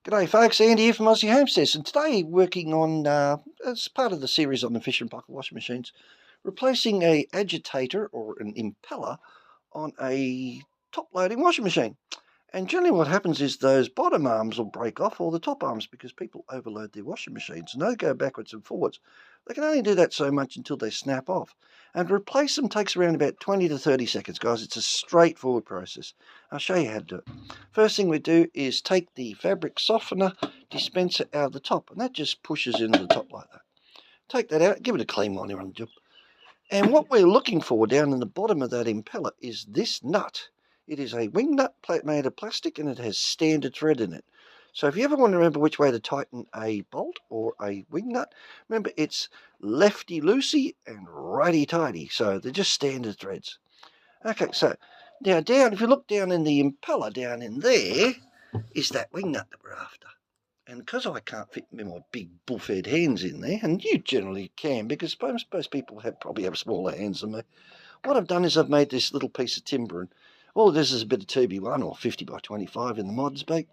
G'day folks, Andy here from Aussie Homestead, and today working on, as part of the series on the Fisher and Paykel washing machines, replacing a agitator or an impeller on a top-loading washing machine. And generally what happens is those bottom arms will break off, or the top arms, because people overload their washing machines and they go backwards and forwards. They can only do that so much until they snap off. And to replace them takes around about 20 to 30 seconds, guys. It's a straightforward process. I'll show you how to do it. First thing we do is take the fabric softener dispenser out of the top, and that just pushes into the top like that. Take that out, give it a clean while you're on the job. And what we're looking for down in the bottom of that impeller is this nut. It is a wing nut made of plastic, and it has standard thread in it. So if you ever want to remember which way to tighten a bolt or a wing nut, remember it's lefty-loosey and righty-tighty. So they're just standard threads. Okay, so now down, if you look down in the impeller, down in there is that wing nut that we're after. And because I can't fit my big bullfed hands in there, and you generally can because most people probably have smaller hands than me, what I've done is I've made this little piece of timber, and all this is a bit of 2B1 or 50 by 25 in the mod speak,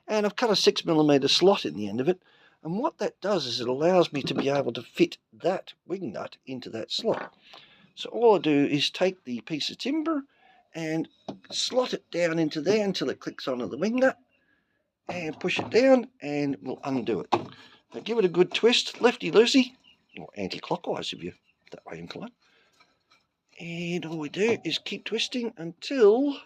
and I've cut a 6mm slot in the end of it. And what that does is it allows me to be able to fit that wing nut into that slot. So all I do is take the piece of timber and slot it down into there until it clicks onto the wing nut, and push it down and we'll undo it. Now give it a good twist, lefty-loosey, or anti-clockwise if you're that way inclined. And all we do is keep twisting until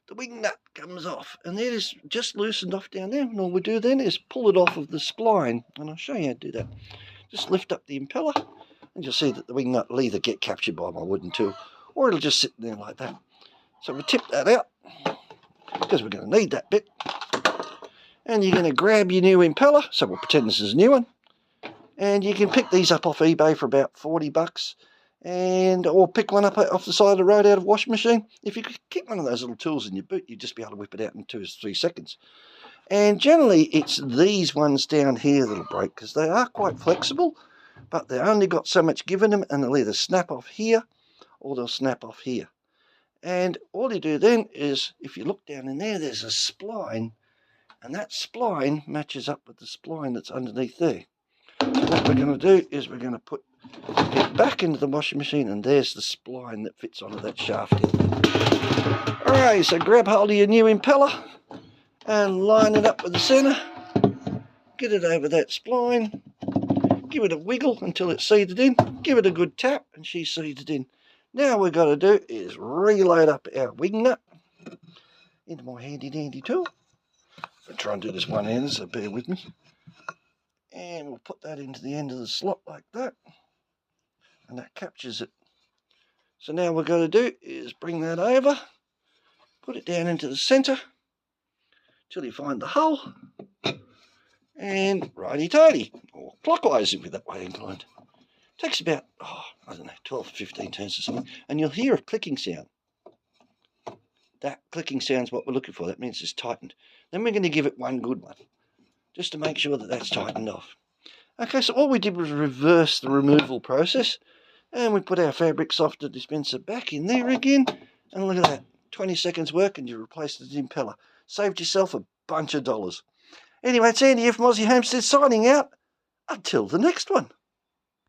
the wing nut comes off. And that is just loosened off down there. And all we do then is pull it off of the spline. And I'll show you how to do that. Just lift up the impeller and you'll see that the wing nut will either get captured by my wooden tool or it'll just sit there like that. So we tip that out because we're going to need that bit. And you're going to grab your new impeller, so we'll pretend this is a new one, and you can pick these up off eBay for about 40 bucks, or pick one up off the side of the road out of a washing machine. If you could keep one of those little tools in your boot, you'd just be able to whip it out in 2 or 3 seconds. And generally it's these ones down here that'll break, because they are quite flexible, but they've only got so much given them, and they'll either snap off here or they'll snap off here. And all you do then is, if you look down in there, there's a spline, and that spline matches up with the spline that's underneath there. So what we're going to do is we're going to put it back into the washing machine, and there's the spline that fits onto that shaft here. Alright, so grab hold of your new impeller and line it up with the centre. Get it over that spline. Give it a wiggle until it's seated in. Give it a good tap and she's seated in. Now we've got to do is reload up our wing nut into my handy dandy tool. I'll try and do this one-handed, so bear with me. And we'll put that into the end of the slot like that. And that captures it. So now what we're going to do is bring that over, put it down into the centre till you find the hole. And righty-tighty, or clockwise if you're that way inclined. It takes about, I don't know, 12 or 15 turns or something. And you'll hear a clicking sound. That clicking sound's what we're looking for. That means it's tightened. Then we're going to give it one good one, just to make sure that that's tightened off. Okay, so all we did was reverse the removal process, and we put our fabric softener dispenser back in there again, and look at that, 20 seconds work and you replaced the impeller. Saved yourself a bunch of dollars. Anyway, it's Andy here from Aussie Homestead signing out. Until the next one.